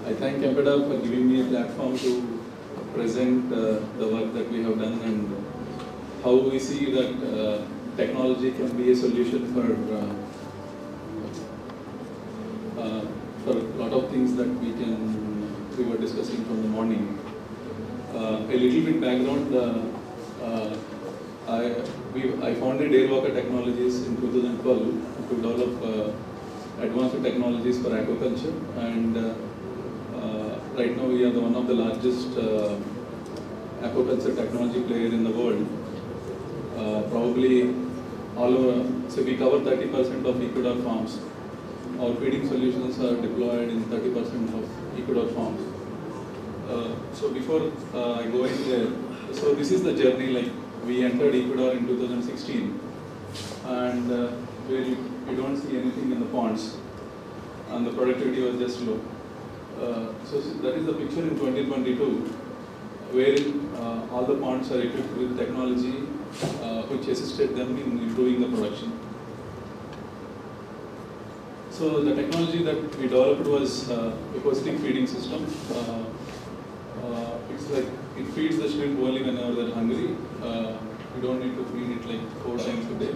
I thank MPEDA for giving me a platform to present the work that we have done and how we see that technology can be a solution for a lot of things that we were discussing from the morning. A little bit background. I founded Airwalker Technologies in 2012 to develop advanced technologies for aquaculture, and right now we are one of the largest aquaculture technology player in the world. Probably all over, so we cover 30% of equidor farms. Our feeding solutions are deployed in 30% of equidor farms. So before I go in there, so this is the journey. Like we entered equidor in 2016, and where you don't see anything in the ponds, and the productivity was just low. So that is the picture in 2022, wherein all the ponds are equipped with technology which assisted them in improving the production. So the technology that we developed was acoustic feeding system. It's like it feeds the shrimp only whenever they're hungry. You don't need to feed it like 4 times a day.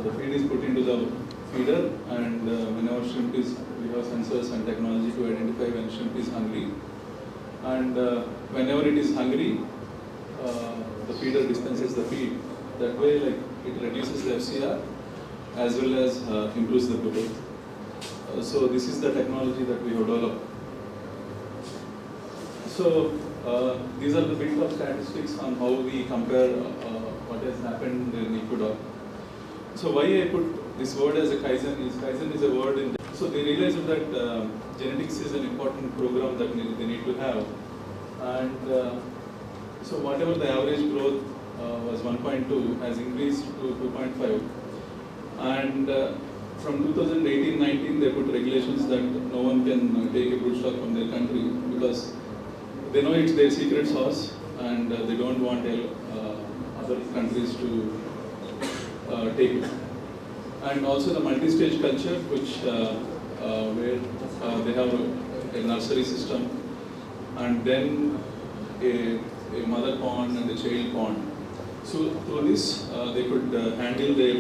The feed is put into the feeder, and whenever shrimp is, we have sensors and technology to identify when shrimp is hungry. And whenever it is hungry, the feeder dispenses the feed. That way, like it reduces the FCR as well as improves the growth. So this is the technology that we have developed. So these are the bit of statistics on how we compare what has happened in Ecuador. So why I put this word as a Kaizen is a word in. So they realized that genetics is an important program that they need to have, and so whatever the average growth was 1.2 has increased to 2.5, and from 2018-19 they put regulations that no one can take a broodstock from their country because they know it's their secret sauce, and they don't want other countries to take it. And also the multi-stage culture, which where they have a nursery system, and then a mother pond and a child pond. So through this, they could handle their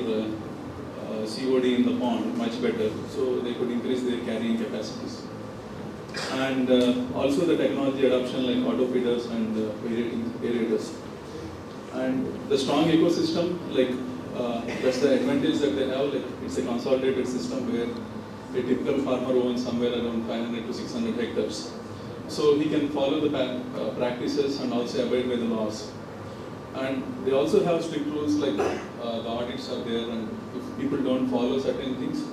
COD in the pond much better, so they could increase their carrying capacities. And also the technology adoption like auto feeders and aerators. And the strong ecosystem, like that's the advantage that they have. Like it's a consolidated system where a typical farmer owns somewhere around 500 to 600 hectares. So he can follow the practices and also abide by the laws. And they also have strict rules like the audits are there, and if people don't follow certain things,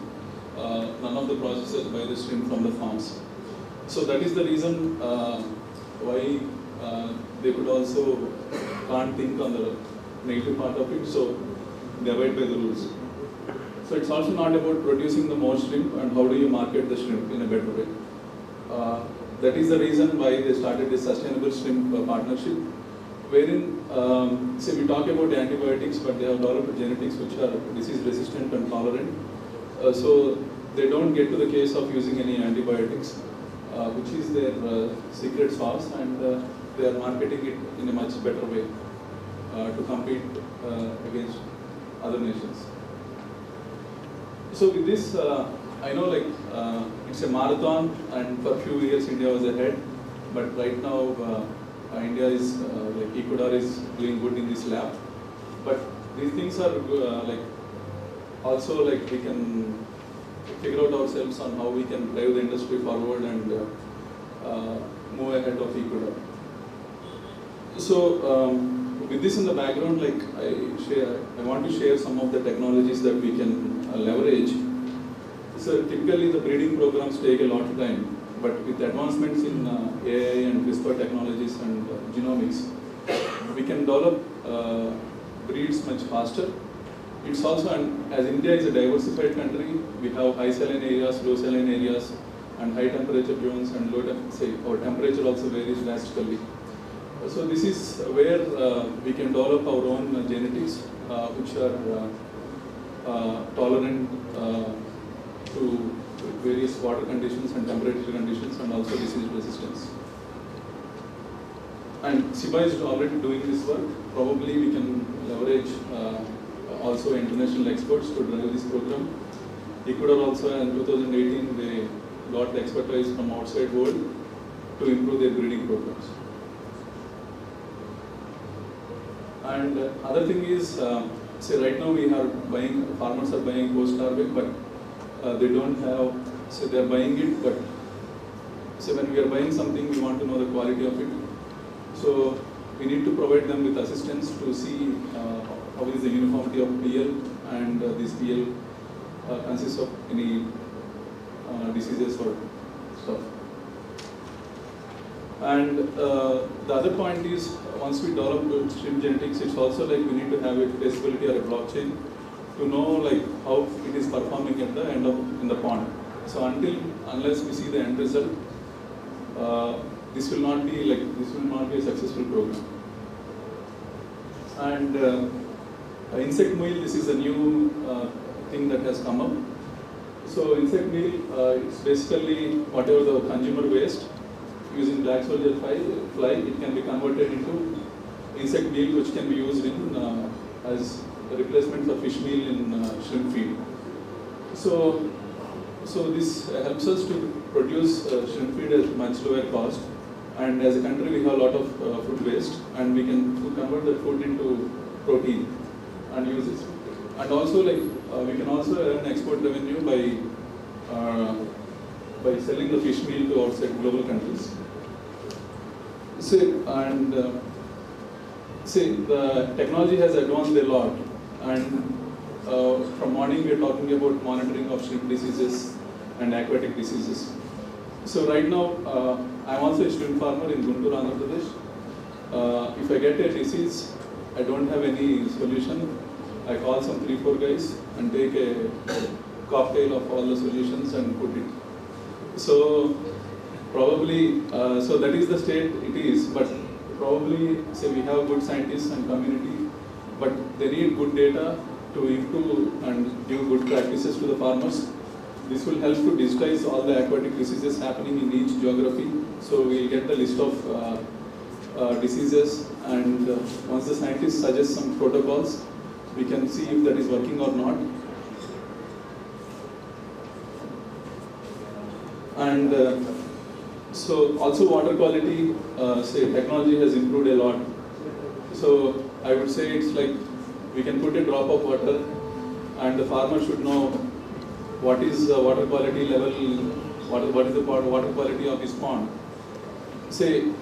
none of the processors buy the shrimp from the farms. So that is the reason why they could also can't think on the negative part of it, so they abide by the rules. So it's also not about producing the more shrimp and how do you market the shrimp in a better way. That is the reason why they started this sustainable shrimp partnership, wherein, say we talk about antibiotics, but they have developed genetics which are disease resistant and tolerant. So they don't get to the case of using any antibiotics, which is their secret sauce, and they are marketing it in a much better way to compete against other nations. So with this, I know like it's a marathon, and for a few years India was ahead, but right now India is like Ecuador is doing good in this lab. But these things are like also like we can figure out ourselves on how we can drive the industry forward and move ahead of Ecuador. So with this in the background, like I want to share some of the technologies that we can leverage. So typically the breeding programs take a lot of time, but with advancements in AI and CRISPR technologies and genomics, we can develop breeds much faster. It's also, as India is a diversified country, we have high saline areas, low saline areas, and high temperature zones, and low our temperature also varies drastically. So this is where we can develop our own genetics, which are tolerant to various water conditions and temperature conditions and also disease resistance. And SIBA is already doing this work. Probably we can leverage also international experts to drive this program. Ecuador also in 2018 they got expertise from outside world to improve their breeding programs. And other thing is, say right now we are buying, farmers are buying post-harvest, but they don't have, say they are buying it, but say when we are buying something, we want to know the quality of it. So we need to provide them with assistance to see how is the uniformity of PL, and this PL consists of any diseases or stuff. And the other point is, once we develop shrimp genetics, it's also like we need to have a traceability or a blockchain to know like how it is performing at the end of in the pond. So unless we see the end result, this will not be a successful program. And insect meal, this is a new thing that has come up. So insect meal, it's basically whatever the consumer waste. Using black soldier fly, it can be converted into insect meal, which can be used in as a replacement for fish meal in shrimp feed. So this helps us to produce shrimp feed at much lower cost. And as a country, we have a lot of food waste, and we can convert that food into protein and use it. And also, like we can also earn export revenue by selling the fish meal to outside global countries. The technology has advanced a lot, and from morning we are talking about monitoring of shrimp diseases and aquatic diseases. So right now, I'm also a shrimp farmer in Guntur, Andhra Pradesh. If I get a disease, I don't have any solution. I call some 3-4 guys and take a cocktail of all the solutions and put it. So probably, so that is the state it is, but probably say we have good scientists and community, but they need good data to improve and give good practices to the farmers. This will help to digitize all the aquatic diseases happening in each geography. So we'll get the list of diseases, and once the scientists suggest some protocols, we can see if that is working or not. And so also water quality, say technology has improved a lot. So I would say it's like we can put a drop of water, and the farmer should know what is the water quality level, what is the water quality of his pond. Say,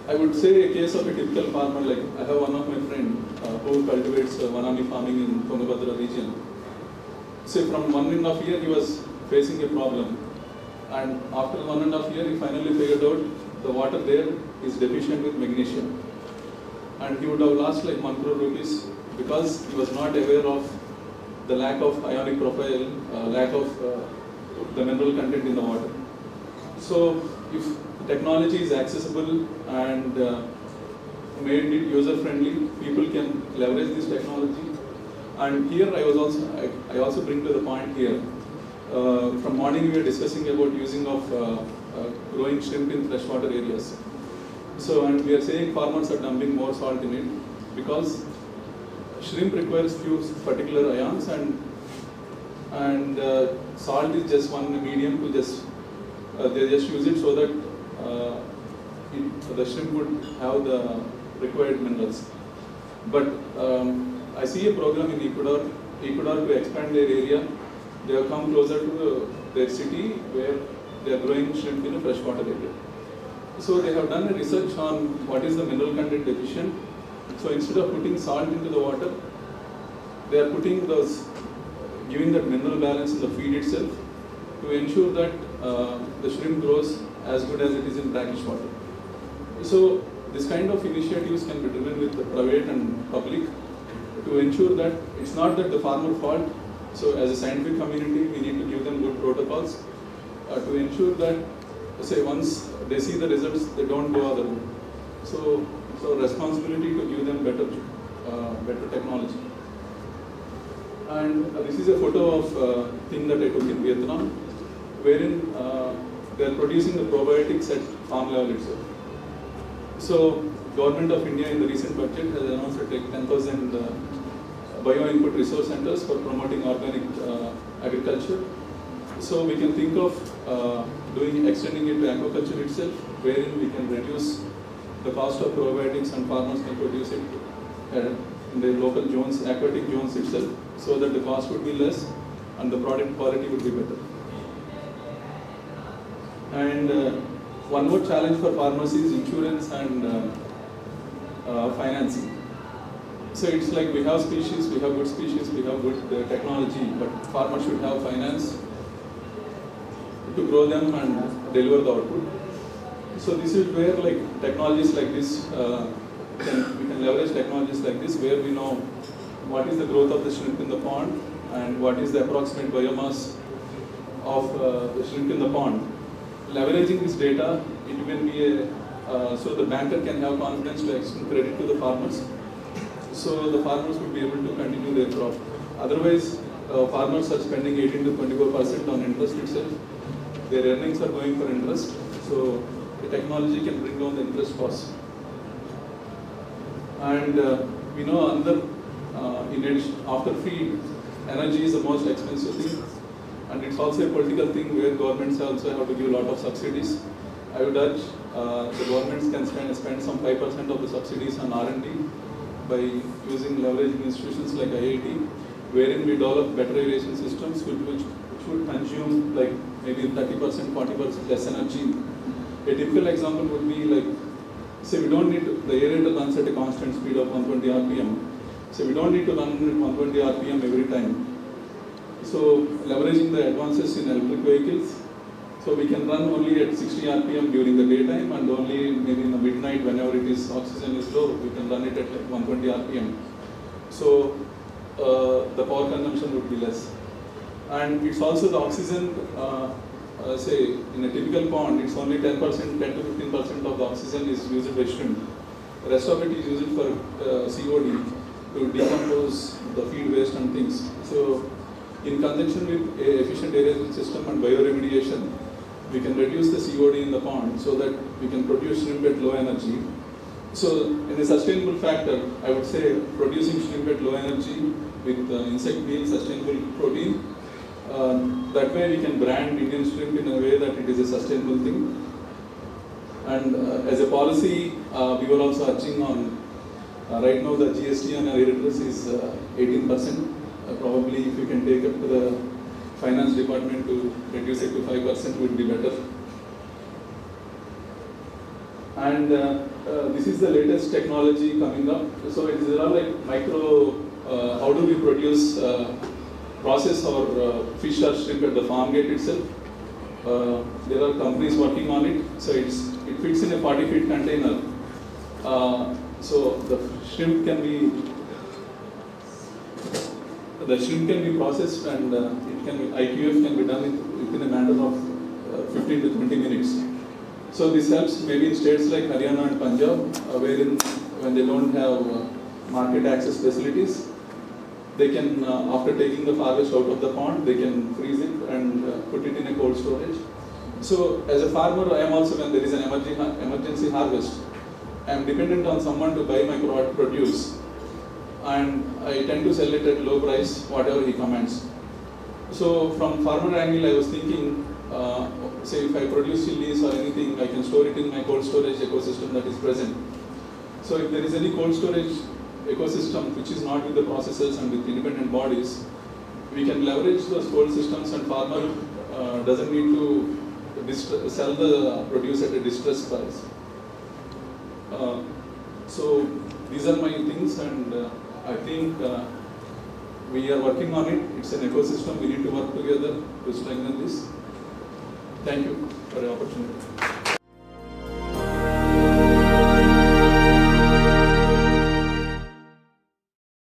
I would say a case of a typical farmer, like I have one of my friend who cultivates Vanami farming in Tungabhadra region. Say from 1.5 years he was facing a problem, and after 1.5 years he finally figured out the water there is deficient with magnesium, and he would have lost like 1 crore rupees because he was not aware of the lack of ionic profile, lack of the mineral content in the water. So if technology is accessible and made it user friendly, people can leverage this technology. And here I also bring to the point here. From morning we were discussing about using of growing shrimp in freshwater areas. So, and we are saying farmers are dumping more salt in it because shrimp requires few particular ions, and salt is just one medium to just they just use it so that the shrimp would have the required minerals. But I see a program in Ecuador to expand their area. They have come closer to their city where they are growing shrimp in a freshwater area. So they have done a research on what is the mineral content deficient. So instead of putting salt into the water, they are putting giving that mineral balance in the feed itself to ensure that the shrimp grows as good as it is in brackish water. So this kind of initiatives can be driven with the private and public to ensure that it's not that the farmer fault. So as a scientific community, we need to give them good protocols to ensure that, say, once they see the results, they don't go other way. So responsibility to give them better technology. And this is a photo of thing that I took in Vietnam. wherein they are producing the probiotics at farm level itself. So, Government of India in the recent budget has announced to take 10,000 bio input resource centers for promoting organic agriculture. So we can think of extending it to aquaculture itself, wherein we can reduce the cost of probiotics and farmers can produce it in the local zones, aquatic zones itself, so that the cost would be less and the product quality would be better. And one more challenge for farmers is insurance and financing. So it's like we have species, we have good species, we have good technology, but farmers should have finance to grow them and deliver the output. So this is where like technologies like this, we can leverage technologies like this where we know what is the growth of the shrimp in the pond and what is the approximate biomass of the shrimp in the pond. Leveraging this data, it will be so the banker can have confidence to extend credit to the farmers. So the farmers would be able to continue their crop. Otherwise, farmers are spending 18 to 24% on interest itself. Their earnings are going for interest. So the technology can bring down the interest costs. And we know another, in addition, after feed, energy is the most expensive thing. And it's also a political thing where governments also have to give a lot of subsidies. I would urge the governments can spend some 5% of the subsidies on R&D by using leveraging institutions like IIT, wherein we develop better irrigation systems which would consume like maybe 30%, 40% less energy. A typical example would be like, say we don't need the aerator runs at a constant speed of 120 RPM. So we don't need to run at 120 RPM every time. So leveraging the advances in electric vehicles, so we can run only at 60 RPM during the daytime and only maybe in the midnight whenever it is oxygen is low, we can run it at like 120 RPM. So the power consumption would be less. And it's also the oxygen, say in a typical pond, it's only 10% to 15% of the oxygen is used by shrimp. The rest of it is used for COD to decompose the feed waste and things. So in conjunction with a efficient aeration system and bioremediation, we can reduce the COD in the pond so that we can produce shrimp at low energy. So in a sustainable factor, I would say producing shrimp at low energy with insect meal sustainable protein. That way we can brand Indian shrimp in a way that it is a sustainable thing. And as a policy, we were also urging on, right now the GST on aerators is 18%. Probably if you can take up to the finance department to reduce it to 5% would be better. And this is the latest technology coming up. So it is all like micro, how do we produce, process our fish or shrimp at the farm gate itself. There are companies working on it. So it fits in a 40-feet container. So the shrimp can be processed and IQF can be done within a matter of 15 to 20 minutes. So this helps maybe in states like Haryana and Punjab, wherein when they don't have market access facilities, they can, after taking the harvest out of the pond, they can freeze it and put it in a cold storage. So as a farmer, I am also, when there is an emergency harvest, I am dependent on someone to buy my produce. And I tend to sell it at low price, whatever he commands. So from farmer angle, I was thinking, say if I produce chilies or anything, I can store it in my cold storage ecosystem that is present. So if there is any cold storage ecosystem which is not with the processors and with independent bodies, we can leverage those cold systems and farmer doesn't need to sell the produce at a distressed price. So these are my things, and I think we are working on it. It's an ecosystem. We need to work together to strengthen this. Thank you for the opportunity.